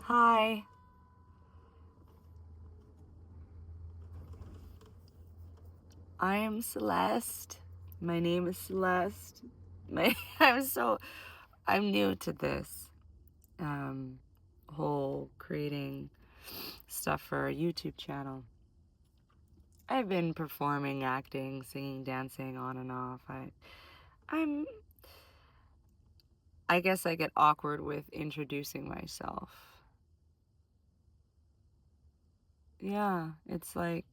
Hi, I am Celeste. My name is Celeste. I'm new to this whole creating stuff for a YouTube channel. I've been performing, acting, singing, dancing on and off. I'm I guess I get awkward with introducing myself. Yeah, it's like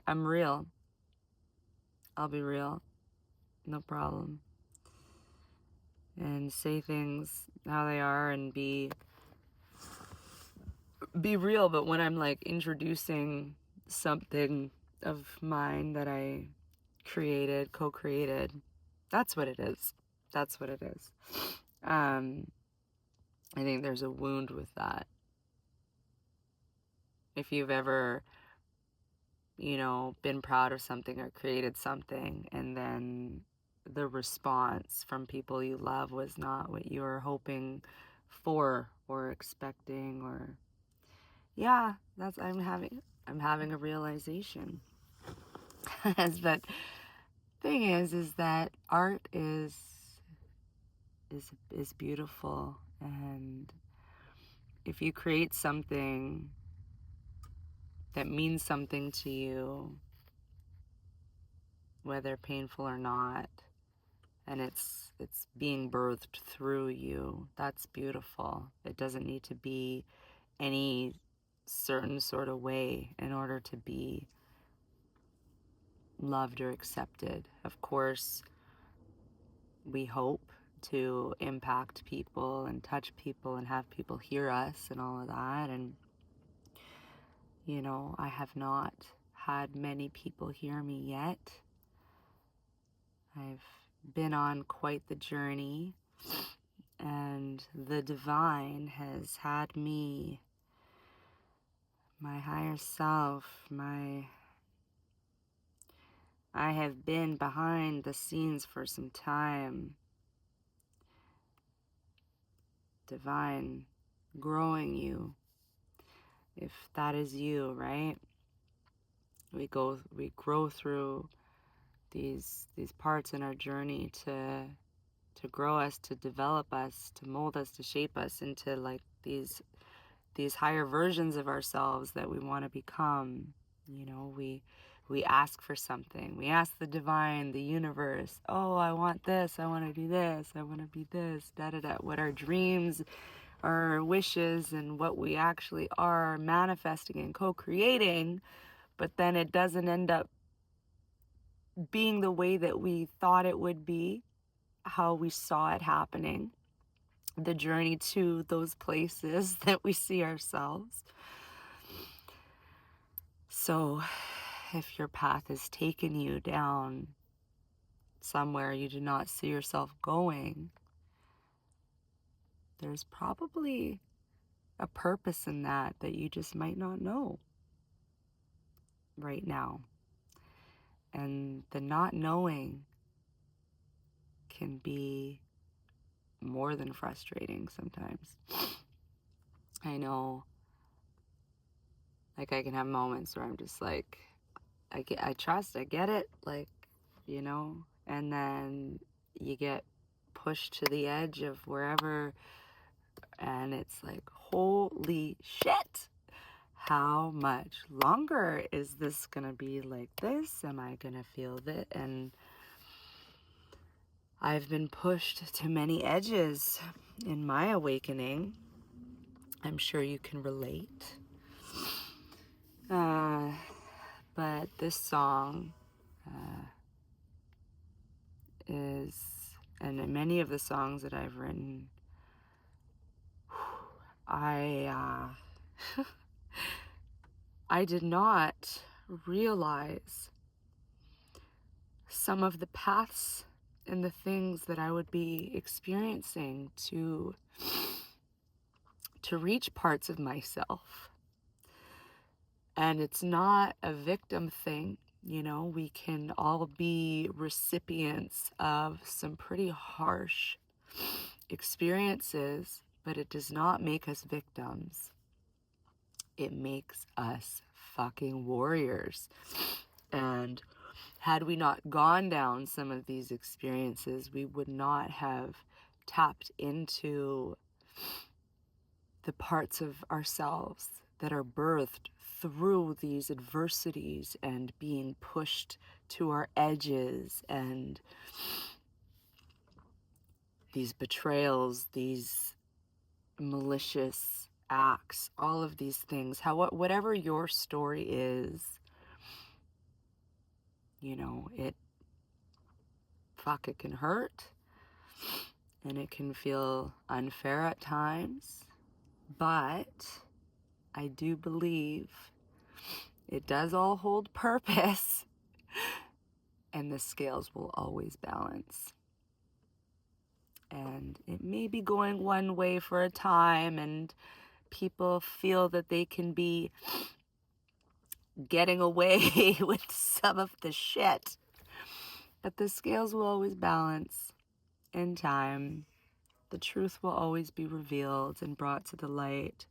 I'm real. I'll be real. No problem. And say things how they are and be real. But when I'm like introducing something of mine that I co-created, that's what it is. That's what it is. I think there's a wound with that. If you've ever, been proud of something or created something, and then the response from people you love was not what you were hoping for or expecting, or yeah, that's I'm having a realization. But thing is that art is beautiful, and if you create something that means something to you, whether painful or not, and it's being birthed through you, that's beautiful. It doesn't need to be any certain sort of way in order to be loved or accepted. Of course, we hope to impact people and touch people and have people hear us and all of that. And, I have not had many people hear me yet. I've been on quite the journey, and the divine has had me, my higher self, I have been behind the scenes for some time. Divine growing you, if that is you, right? We grow through these parts in our journey to grow us, to develop us, to mold us, to shape us into like these higher versions of ourselves that we want to become. We ask for something. We ask the divine, the universe, oh, I want this, I want to do this, I want to be this, da da da. What our dreams, our wishes, and what we actually are manifesting and co-creating, but then it doesn't end up being the way that we thought it would be, how we saw it happening, the journey to those places that we see ourselves. So if your path has taken you down somewhere you do not see yourself going, there's probably a purpose in that you just might not know right now. And the not knowing can be more than frustrating sometimes. I know, like, I can have moments where I'm just like, I get it, like, and then you get pushed to the edge of wherever, and it's like, holy shit, how much longer is this gonna be like this? Am I gonna feel that? And I've been pushed to many edges in my awakening. I'm sure you can relate. But this song and many of the songs that I've written, I I did not realize some of the paths and the things that I would be experiencing to reach parts of myself. And it's not a victim thing. We can all be recipients of some pretty harsh experiences but it does not make us victims. It makes us fucking warriors. And had we not gone down some of these experiences, we would not have tapped into the parts of ourselves that are birthed through these adversities and being pushed to our edges, and these betrayals, these malicious acts, all of these things. Whatever your story is, you know, it can hurt, and it can feel unfair at times, but I do believe it does all hold purpose, and the scales will always balance. And it may be going one way for a time, and people feel that they can be getting away with some of the shit, but the scales will always balance in time. The truth will always be revealed and brought to the light.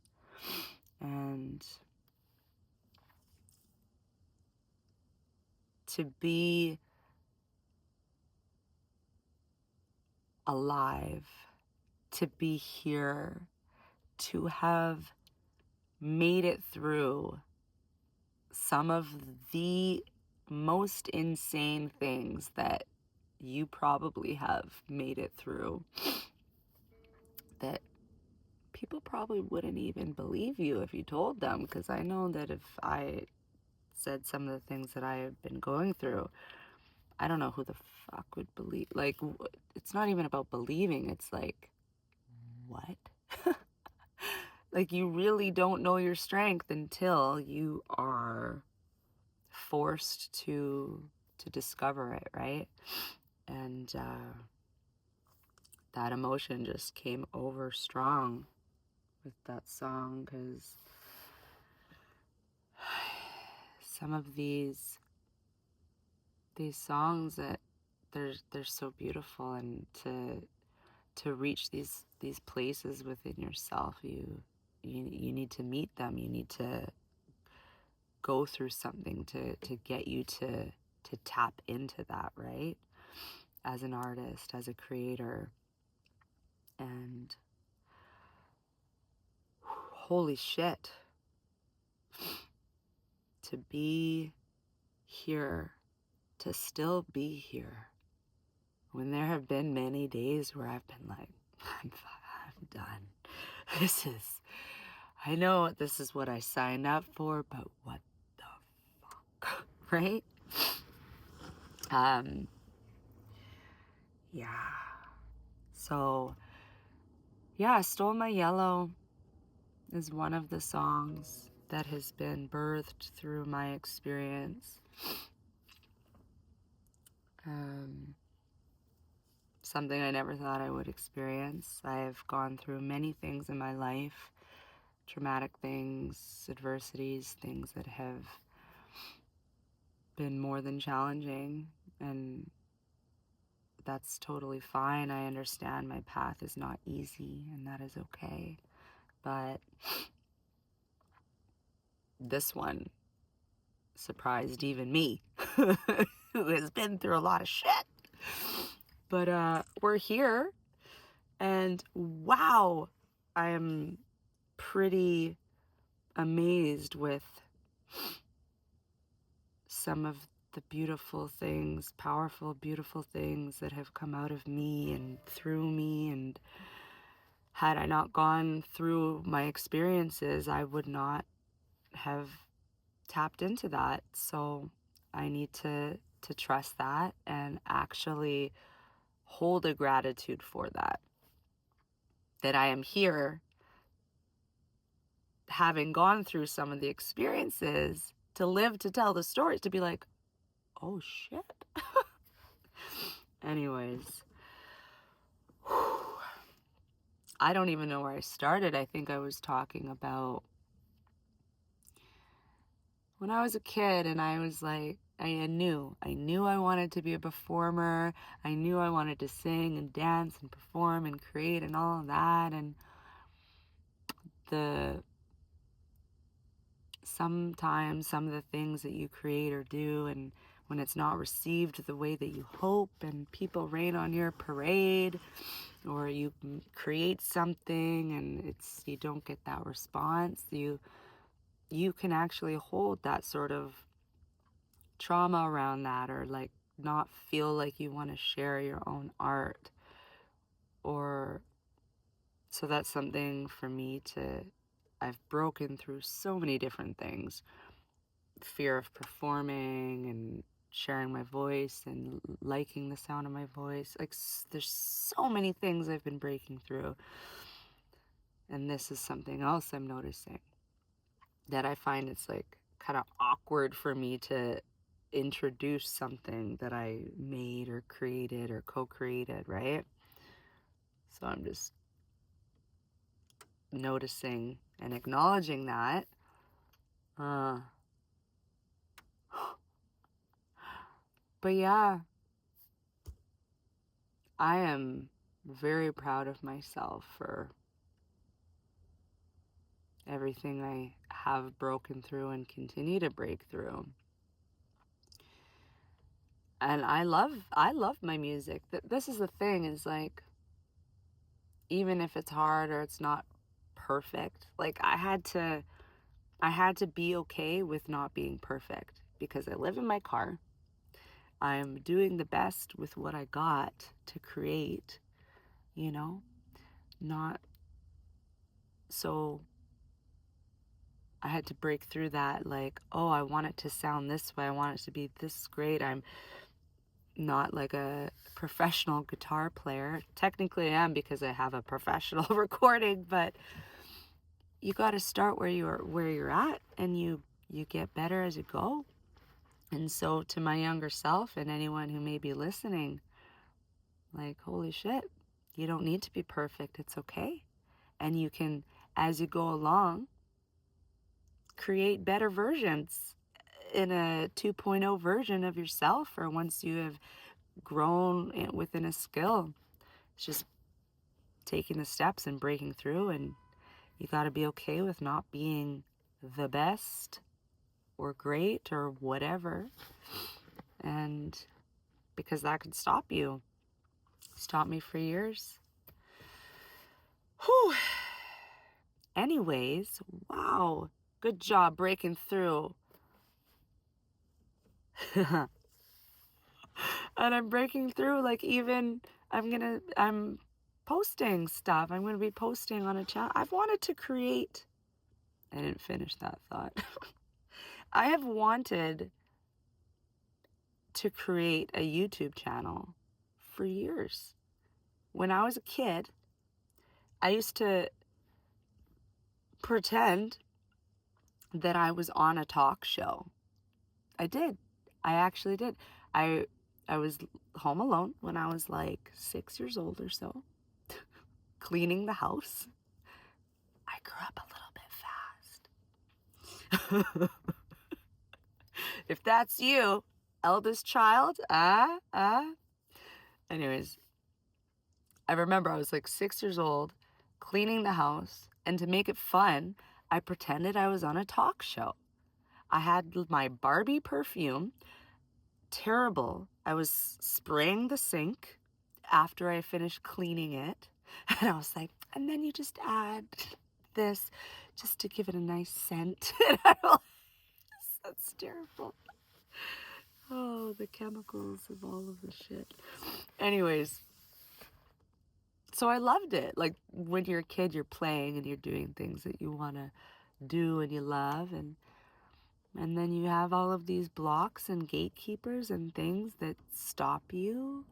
And to be alive, to be here, to have made it through some of the most insane things that you probably have made it through, that people probably wouldn't even believe you if you told them, because I know that if I said some of the things that I have been going through, I don't know who the fuck would believe. Like, it's not even about believing. It's like, what? Like, you really don't know your strength until you are forced to discover it, right? And that emotion just came over strong with that song, because some of these songs, that they're so beautiful, and to reach these places within yourself, you need to meet them. You need to go through something to get you to tap into that, right? As an artist, as a creator. And holy shit, to be here, to still be here, when there have been many days where I've been like, I'm done. I know this is what I signed up for, but what the fuck, right? Yeah. So, yeah, Stole My Yellow is one of the songs that has been birthed through my experience. Something I never thought I would experience. I've gone through many things in my life, traumatic things, adversities, things that have been more than challenging, and that's totally fine. I understand my path is not easy, and that is okay. But this one surprised even me, who has been through a lot of shit. But we're here, and wow, I am pretty amazed with some of the beautiful things, powerful, beautiful things that have come out of me and through me. And had I not gone through my experiences, I would not have tapped into that. So I need to trust that and actually hold a gratitude for that I am here, having gone through some of the experiences, to live to tell the stories, to be like, oh shit. Anyways, I don't even know where I started. I think I was talking about when I was a kid, and I was like, I knew I wanted to be a performer. I knew I wanted to sing and dance and perform and create and all of that. And sometimes some of the things that you create or do, and when it's not received the way that you hope, and people rain on your parade, or you create something and you don't get that response, you can actually hold that sort of trauma around that, or like not feel like you want to share your own art. Or so that's something for me I've broken through so many different things. Fear of performing and sharing my voice and liking the sound of my voice. Like, there's so many things I've been breaking through. And this is something else I'm noticing, that I find it's like kind of awkward for me to introduce something that I made or created or co-created, right? So I'm just noticing and acknowledging that. But yeah, I am very proud of myself for everything I have broken through and continue to break through. And I love my music. This is the thing, is like, even if it's hard or it's not perfect, like I had to be okay with not being perfect, because I live in my car. I'm doing the best with what I got to create, not so I had to break through that, like, oh, I want it to sound this way, I want it to be this great. I'm not like a professional guitar player. Technically I am, because I have a professional recording, but you got to start where you're at, and you get better as you go. And so to my younger self and anyone who may be listening, like, holy shit, you don't need to be perfect. It's okay. And you can, as you go along, create better versions in a 2.0 version of yourself, or once you have grown within a skill. It's just taking the steps and breaking through, and you got to be okay with not being the best or great or whatever. And because that could stop you. Stopped me for years. Whew. Anyways, wow. Good job breaking through. And I'm breaking through, like, even I'm posting stuff. I'm going to be posting on a channel. I've wanted to create. I didn't finish that thought. I have wanted to create a YouTube channel for years. When I was a kid, I used to pretend that I was on a talk show. I did. I actually did. I was home alone when I was like 6 years old or so, cleaning the house. I grew up a little bit fast. If that's you, eldest child, Anyways, I remember I was like 6 years old, cleaning the house, and to make it fun, I pretended I was on a talk show. I had my Barbie perfume. Terrible. I was spraying the sink after I finished cleaning it. And I was like, and then you just add this just to give it a nice scent. And I was, that's terrible. Oh, the chemicals of all of the shit. Anyways, so I loved it. Like, when you're a kid, you're playing and you're doing things that you want to do and you love, and then you have all of these blocks and gatekeepers and things that stop you,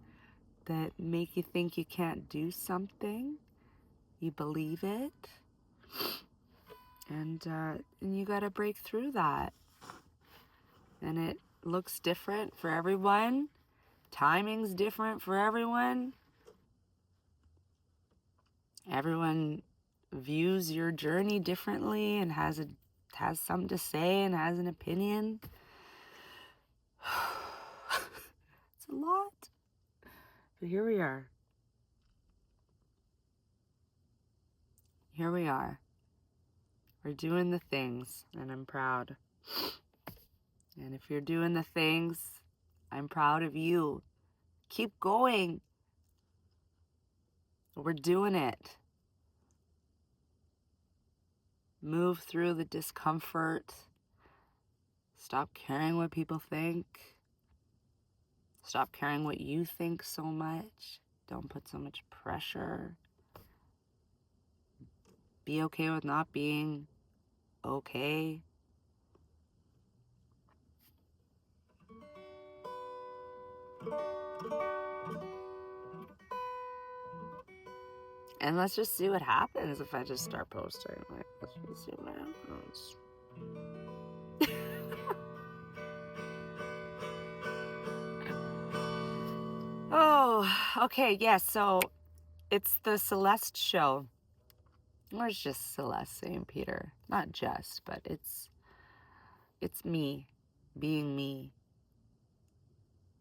that make you think you can't do something. You believe it, and you got to break through that. And it looks different for everyone. Timing's different for everyone. Everyone views your journey differently and has something to say and has an opinion. It's a lot. But here we are. Here we are. We're doing the things, and I'm proud. And if you're doing the things, I'm proud of you. Keep going. We're doing it. Move through the discomfort. Stop caring what people think. Stop caring what you think so much. Don't put so much pressure. Be okay with not being okay. And let's just see what happens if I just start posting. Like, let's just see what happens. Oh, okay, yes, so it's the Celeste show. Or it's just Celeste St. Peter. Not just, but it's me being me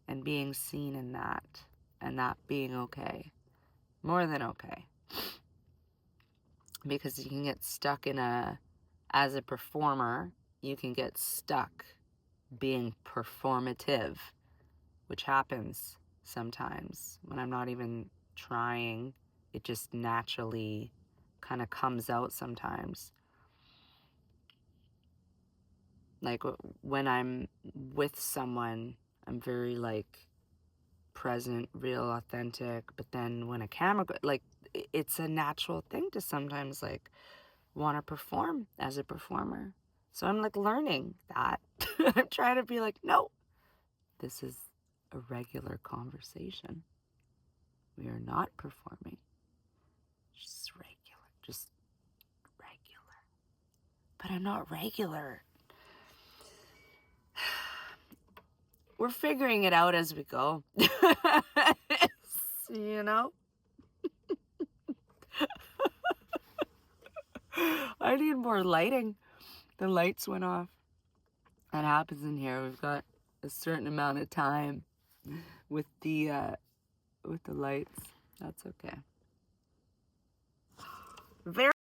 and being seen in that and that being okay. More than okay. Because you can get stuck as a performer, you can get stuck being performative, which happens sometimes when I'm not even trying. It just naturally kind of comes out sometimes. Like when I'm with someone, I'm very like present, real, authentic. But then when a camera, like it's a natural thing to sometimes like want to perform as a performer. So I'm like learning that. I'm trying to be like, no, this is a regular conversation. We are not performing. Just regular. But I'm not regular. We're figuring it out as we go. You know? I need more lighting. The lights went off. That happens in here. We've got a certain amount of time with the lights. That's okay. Very